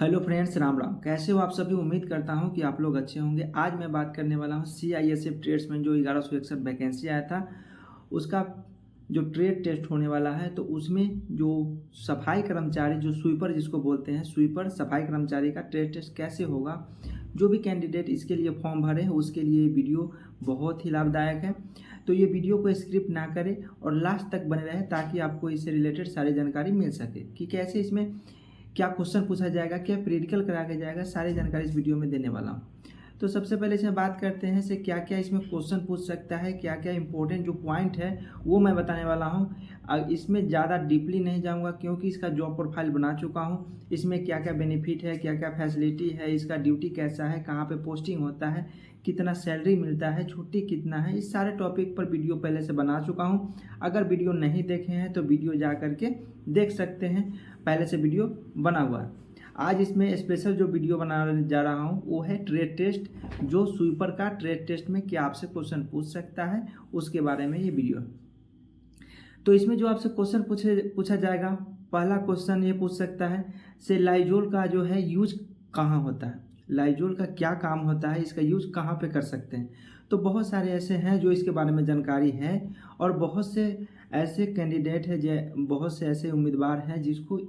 Hello friends, Ram Ram. कैसे हो आप सभी? उम्मीद करता हूं कि आप लोग अच्छे होंगे। आज मैं बात करने वाला हूं CISF ट्रेड्समैन जो 1161 वैकेंसी आया था उसका जो ट्रेड टेस्ट होने वाला है। तो उसमें जो सफाई कर्मचारी, जो स्वीपर जिसको बोलते हैं, स्वीपर सफाई कर्मचारी का ट्रेड टेस्ट कैसे होगा, जो भी कैंडिडेट इसके लिए फॉर्म भरे हैं उसके लिए ये वीडियो बहुत ही लाभदायक है। तो ये वीडियो को स्क्रिप्ट ना करें और लास्ट तक बने रहें ताकि आपको इससे रिलेटेड सारी जानकारी मिल सके कि कैसे इसमें क्या क्वेश्चन पूछा जाएगा, क्या प्रैक्टिकल करा के जाएगा, सारी जानकारी इस वीडियो में देने वाला हूँ। तो सबसे पहले इसमें बात करते हैं से क्या क्या इसमें क्वेश्चन पूछ सकता है, क्या क्या इंपॉर्टेंट जो पॉइंट है वो मैं बताने वाला हूँ। इसमें ज़्यादा डीपली नहीं जाऊँगा क्योंकि इसका जॉब प्रोफाइल बना चुका हूँ। इसमें क्या क्या बेनिफिट है, क्या क्या फैसिलिटी है, इसका ड्यूटी कैसा है, कहाँ पे पोस्टिंग होता है, कितना सैलरी मिलता है, छुट्टी कितना है, इस सारे टॉपिक पर वीडियो पहले से बना चुका हूँ। अगर वीडियो नहीं देखे हैं तो वीडियो जा करके देख सकते हैं, पहले से वीडियो बना हुआ है। आज इसमें स्पेशल जो वीडियो बनाने जा रहा हूँ वो है ट्रेड टेस्ट। जो स्वीपर का ट्रेड टेस्ट में क्या आपसे क्वेश्चन पूछ सकता है उसके बारे में ये वीडियो है। तो इसमें जो आपसे क्वेश्चन पूछा जाएगा, पहला क्वेश्चन ये पूछ सकता है से लाइजोल का जो है यूज कहाँ होता है, लाइजोल का क्या काम होता है, इसका यूज कहाँ पे कर सकते हैं। तो बहुत सारे ऐसे हैं जो इसके बारे में जानकारी है और बहुत से ऐसे कैंडिडेट हैं, बहुत से ऐसे उम्मीदवार हैं जिसको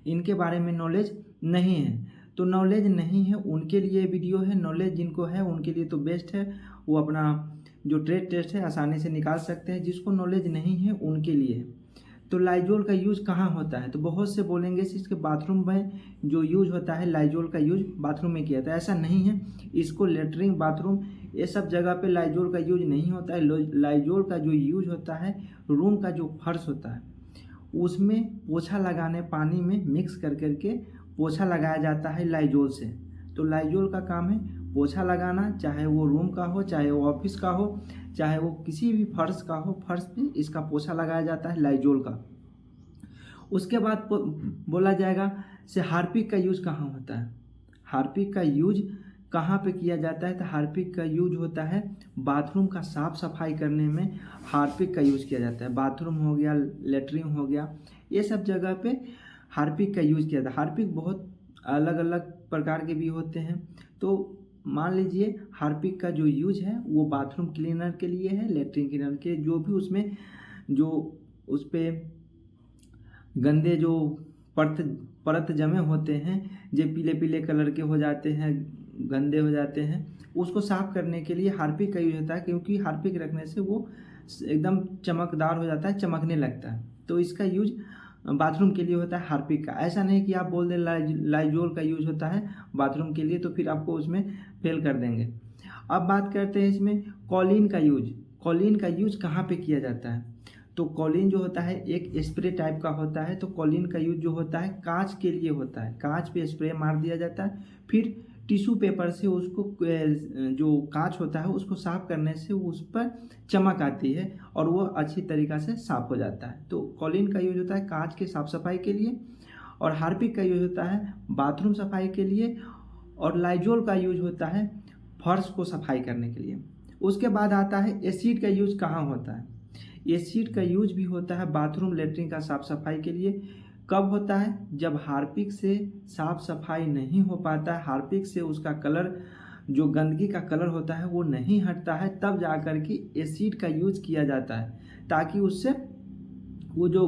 इनके बारे में नॉलेज नहीं है। तो नॉलेज नहीं है उनके लिए वीडियो है, नॉलेज जिनको है उनके लिए तो बेस्ट है। वो अपना जो ट्रेड टेस्ट है आसानी से निकाल सकते हैं। जिसको नॉलेज नहीं है उनके लिए। तो लाइजोल का यूज कहाँ होता है, तो बहुत से बोलेंगे इसके बाथरूम में जो यूज होता है, लाइजोल का यूज बाथरूम में किया जाता है। ऐसा नहीं है, इसको लेटरिन, बाथरूम, ये सब जगह पे लाइजोल का यूज नहीं होता है। लाइजोल का जो यूज होता है, रूम का जो फर्श होता है उसमें पोछा लगाने, पानी में मिक्स कर करके पोछा लगाया जाता है लाइजोल से। तो लाइजोल का काम है पोछा लगाना, चाहे वो रूम का हो, चाहे वो ऑफिस का हो, चाहे वो किसी भी फर्श का हो, फर्श पे इसका पोछा लगाया जाता है लाइजोल का। उसके बाद बोला जाएगा से हार्पिक का यूज कहाँ होता है। हार्पिक का यूज कहाँ पे किया जाता है, तो हार्पिक का यूज होता है बाथरूम का साफ सफाई करने में। हार्पिक का यूज किया जाता है, बाथरूम हो गया, लेटरिन हो गया, ये सब जगह पे हार्पिक का यूज किया जाता है। हार्पिक बहुत अलग अलग प्रकार के भी होते हैं। तो मान लीजिए हार्पिक का जो यूज है वो बाथरूम क्लीनर के लिए है, लेटरिन क्लीनर के, जो भी उसमें जो उस पर गंदे जो परत जमे होते हैं, जो पीले पीले कलर के हो जाते हैं, गंदे हो जाते हैं, उसको साफ करने के लिए हार्पिक का यूज होता है। क्योंकि हार्पिक रखने से वो एकदम चमकदार हो जाता है, चमकने लगता है। तो इसका यूज बाथरूम के लिए होता है हार्पिक का। ऐसा नहीं कि आप बोल दें लाइजोल का यूज होता है बाथरूम के लिए, तो फिर आपको उसमें फेल कर देंगे। अब बात करते हैं इसमें कॉलिन का यूज। कॉलिन का यूज कहाँ पे किया जाता है, तो कॉलिन जो होता है एक स्प्रे टाइप का होता है। तो कॉलिन का यूज जो होता है कांच के लिए होता है, कांच पे स्प्रे मार दिया जाता है, फिर टिश्यू पेपर से उसको जो कांच होता है उसको साफ करने से उस पर चमक आती है और वो अच्छी तरीक़ा से साफ हो जाता है। तो कॉलिन का यूज होता है कांच के साफ सफाई के लिए, और हार्पिक का यूज होता है बाथरूम सफाई के लिए, और लाइजोल का यूज होता है फर्श को सफाई करने के लिए। उसके बाद आता है एसिड का यूज कहाँ होता है। एसिड का यूज भी होता है बाथरूम, लेटरिन का साफ सफाई के लिए। कब होता है, जब हार्पिक से साफ सफाई नहीं हो पाता है, हार्पिक से उसका कलर, जो गंदगी का कलर होता है वो नहीं हटता है, तब जा कर के एसिड का यूज किया जाता है, ताकि उससे वो जो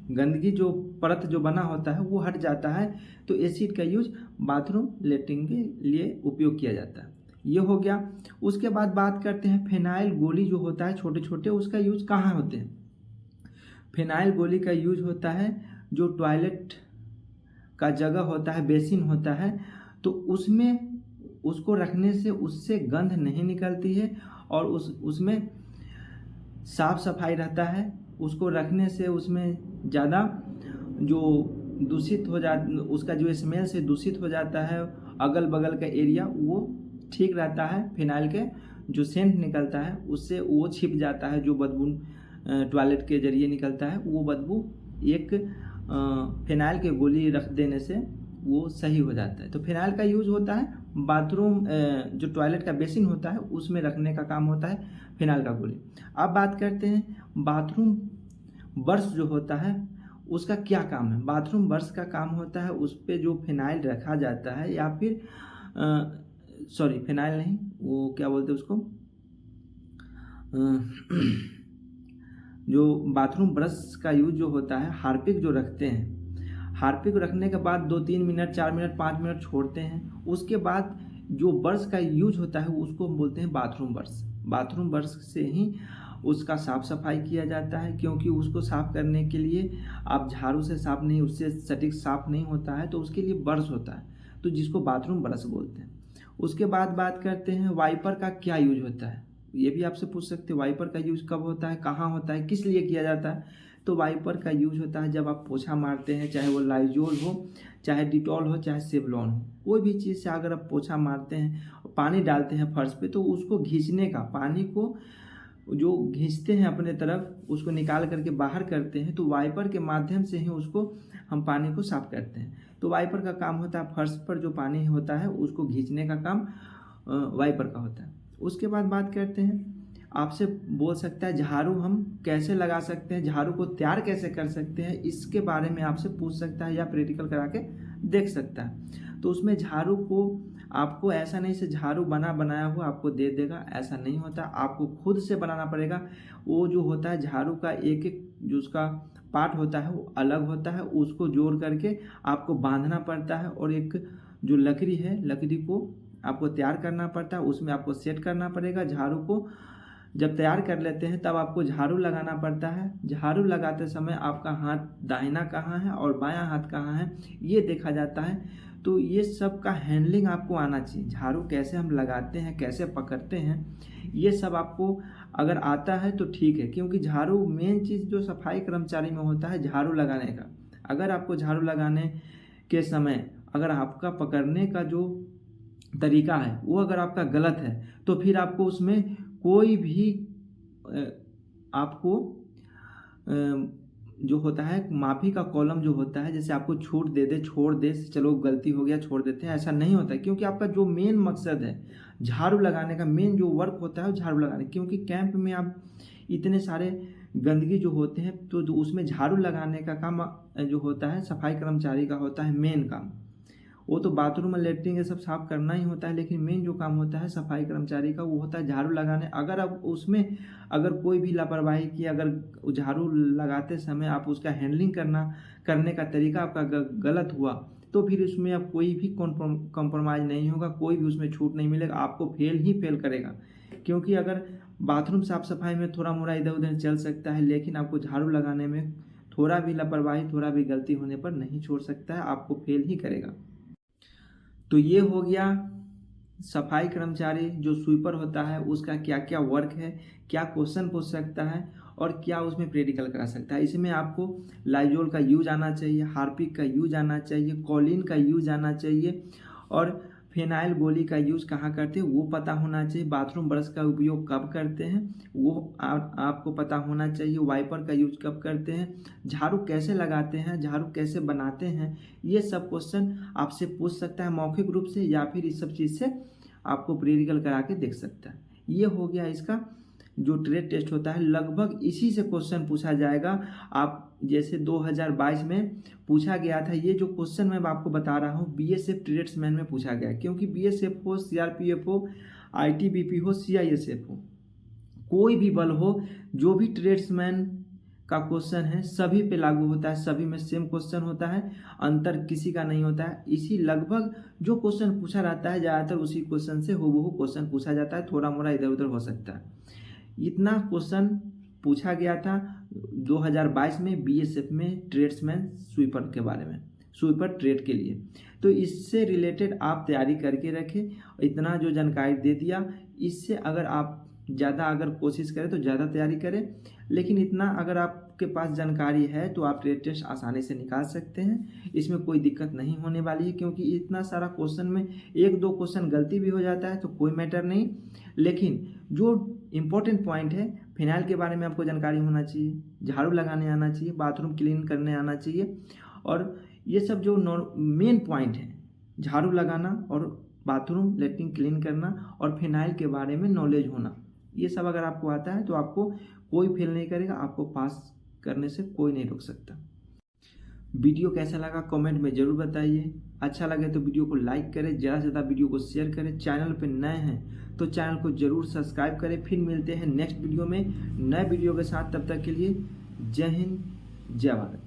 गंदगी जो परत जो बना होता है वो हट जाता है। तो एसिड का यूज बाथरूम, लेटरिन के लिए उपयोग किया जाता है। ये हो गया। उसके बाद बात करते हैं फिनाइल गोली जो होता है छोटे छोटे, उसका यूज कहाँ होते हैं। फिनाइल गोली का यूज होता है जो टॉयलेट का जगह होता है, बेसिन होता है, तो उसमें उसको रखने से उससे गंध नहीं निकलती है और उसमें साफ सफाई रहता है। उसको रखने से उसमें ज़्यादा जो दूषित हो जा, उसका जो स्मेल से दूषित हो जाता है अगल बगल का एरिया, वो ठीक रहता है। फिनाइल के जो सेंट निकलता है उससे वो छिप जाता है, जो बदबू टॉयलेट के जरिए निकलता है वो बदबू एक फिनाइल के गोली रख देने से वो सही हो जाता है। तो फिनाइल का यूज होता है बाथरूम, जो टॉयलेट का बेसिन होता है उसमें रखने का काम होता है फिनाइल का गोली। अब बात करते हैं बाथरूम ब्रश जो होता है उसका क्या काम है। बाथरूम ब्रश का काम होता है उस पे जो फिनाइल रखा जाता है या फिर सॉरी फिनाइल नहीं, वो क्या बोलते हैं उसको, जो बाथरूम ब्रश का यूज जो होता है, हार्पिक जो रखते हैं, हार्पिक रखने के बाद 2-3 मिनट 4 मिनट 5 मिनट छोड़ते हैं, उसके बाद जो ब्रश का यूज होता है उसको हम बोलते हैं बाथरूम ब्रश। बाथरूम ब्रश से ही उसका साफ़ सफाई किया जाता है, क्योंकि उसको साफ़ करने के लिए आप झाड़ू से साफ़ नहीं, उससे सटीक साफ़ नहीं होता है, तो उसके लिए ब्रश होता है, तो जिसको बाथरूम ब्रश बोलते हैं। उसके बाद बात करते हैं वाइपर का क्या यूज होता है। ये भी आपसे पूछ सकते हैं वाइपर का यूज कब होता है, कहाँ होता है, किस लिए किया जाता है। तो वाइपर का यूज होता है जब आप पोछा मारते हैं, चाहे वो लाइजोल हो, चाहे डिटॉल हो, चाहे सेवलॉन हो, कोई भी चीज़ से अगर आप पोछा मारते हैं, पानी डालते हैं फर्श पे, तो उसको घींचने का, पानी को जो घींचते हैं अपने तरफ, उसको निकाल करके बाहर करते हैं, तो वाइपर के माध्यम से ही उसको हम पानी को साफ करते हैं। तो वाइपर का काम होता है फर्श पर जो पानी होता है उसको घींचने का काम वाइपर का होता है। उसके बाद बात करते हैं, आपसे बोल सकता है झाड़ू हम कैसे लगा सकते हैं, झाड़ू को तैयार कैसे कर सकते हैं, इसके बारे में आपसे पूछ सकता है या प्रैक्टिकल करा के देख सकता है। तो उसमें झाड़ू को आपको ऐसा नहीं से झाड़ू बनाया हुआ आपको दे देगा, ऐसा नहीं होता, आपको खुद से बनाना पड़ेगा। वो जो होता है झाड़ू का एक एक जो उसका पार्ट होता है वो अलग होता है, उसको जोड़ करके आपको बांधना पड़ता है, और एक जो लकड़ी है, लकड़ी को आपको तैयार करना पड़ता है, उसमें आपको सेट करना पड़ेगा। झाड़ू को जब तैयार कर लेते हैं तब आपको झाड़ू लगाना पड़ता है। झाड़ू लगाते समय आपका हाथ दाहिना कहाँ है और बायां हाथ कहाँ है ये देखा जाता है। तो ये सब का हैंडलिंग आपको आना चाहिए। झाड़ू कैसे हम लगाते हैं, कैसे पकड़ते हैं, ये सब आपको अगर आता है तो ठीक है, क्योंकि झाड़ू मेन चीज़ जो सफाई कर्मचारी में होता है झाड़ू लगाने का। अगर आपको झाड़ू लगाने के समय अगर आपका पकड़ने का जो तरीका है वो अगर आपका गलत है, तो फिर आपको उसमें कोई भी आपको जो होता है माफ़ी का कॉलम जो होता है, जैसे आपको छूट दे दे, छोड़ दे, चलो गलती हो गया छोड़ देते हैं, ऐसा नहीं होता है। क्योंकि आपका जो मेन मकसद है झाड़ू लगाने का, मेन जो वर्क होता है वो झाड़ू लगाने, क्योंकि कैंप में आप इतने सारे गंदगी जो होते हैं, तो उसमें झाड़ू लगाने का काम जो होता है सफाई कर्मचारी का होता है मेन काम। वो तो बाथरूम में लेटरिन ये सब साफ करना ही होता है, लेकिन मेन जो काम होता है सफाई कर्मचारी का वो होता है झाड़ू लगाने। अगर आप उसमें अगर कोई भी लापरवाही की, अगर झाड़ू लगाते समय आप उसका हैंडलिंग करने का तरीका आपका गलत हुआ, तो फिर उसमें अब कोई भी कॉम्प्रोमाइज़ नहीं होगा, कोई भी उसमें छूट नहीं मिलेगा, आपको फेल ही फेल करेगा। क्योंकि अगर बाथरूम साफ सफाई में थोड़ा मोड़ा इधर उधर चल सकता है, लेकिन आपको झाड़ू लगाने में थोड़ा भी लापरवाही, थोड़ा भी गलती होने पर नहीं छोड़ सकता है, आपको फेल ही करेगा। तो ये हो गया सफाई कर्मचारी जो स्वीपर होता है उसका क्या क्या वर्क है, क्या क्वेश्चन पूछ सकता है और क्या उसमें प्रैक्टिकल करा सकता है। इसमें आपको लाइजोल का यूज आना चाहिए, हार्पिक का यूज आना चाहिए, कॉलिन का यूज आना चाहिए, और फिनाइल गोली का यूज़ कहाँ करते हैं वो पता होना चाहिए। बाथरूम ब्रश का उपयोग कब करते हैं वो आपको पता होना चाहिए। वाइपर का यूज कब करते हैं, झाड़ू कैसे लगाते हैं, झाड़ू कैसे बनाते हैं, ये सब क्वेश्चन आपसे पूछ सकता है मौखिक रूप से, या फिर इस सब चीज़ से आपको प्रैक्टिकल करा के देख सकता है। ये हो गया इसका जो ट्रेड टेस्ट होता है, लगभग इसी से क्वेश्चन पूछा जाएगा। आप जैसे 2022 में पूछा गया था, ये जो क्वेश्चन मैं आपको बता रहा हूँ बीएसएफ ट्रेड्समैन में पूछा गया, क्योंकि बीएसएफ हो, सीआरपीएफ हो, आईटीबीपी हो, सीआईएसएफ हो, कोई भी बल हो, जो भी ट्रेड्समैन का क्वेश्चन है सभी पे लागू होता है, सभी में सेम क्वेश्चन होता है, अंतर किसी का नहीं होता है। इसी लगभग जो क्वेश्चन पूछा रहता है ज़्यादातर उसी क्वेश्चन से हूबहू क्वेश्चन पूछा जाता है, थोड़ा मोड़ा इधर उधर हो सकता है। इतना क्वेश्चन पूछा गया था 2022 में बीएसएफ में ट्रेड्समैन स्वीपर के बारे में, स्वीपर ट्रेड के लिए। तो इससे रिलेटेड आप तैयारी करके रखें। इतना जो जानकारी दे दिया, इससे अगर आप ज़्यादा अगर कोशिश करें तो ज़्यादा तैयारी करें, लेकिन इतना अगर आपके पास जानकारी है तो आप ट्रेड टेस्ट आसानी से निकाल सकते हैं। इसमें कोई दिक्कत नहीं होने वाली है, क्योंकि इतना सारा क्वेश्चन में एक दो क्वेश्चन गलती भी हो जाता है तो कोई मैटर नहीं, लेकिन जो इम्पोर्टेंट पॉइंट है फिनाइल के बारे में आपको जानकारी होना चाहिए, झाड़ू लगाने आना चाहिए, बाथरूम क्लीन करने आना चाहिए, और ये सब जो मेन पॉइंट है झाड़ू लगाना और बाथरूम लेटरिन क्लीन करना और फिनाइल के बारे में नॉलेज होना, ये सब अगर आपको आता है तो आपको कोई फेल नहीं करेगा, आपको पास करने से कोई नहीं रोक सकता। वीडियो कैसा लगा कमेंट में ज़रूर बताइए। अच्छा लगे तो वीडियो को लाइक करें, ज़्यादा से ज़्यादा वीडियो को शेयर करें। चैनल पर नए हैं तो चैनल को ज़रूर सब्सक्राइब करें। फिर मिलते हैं नेक्स्ट वीडियो में नए वीडियो के साथ। तब तक के लिए जय हिंद, जय भारत।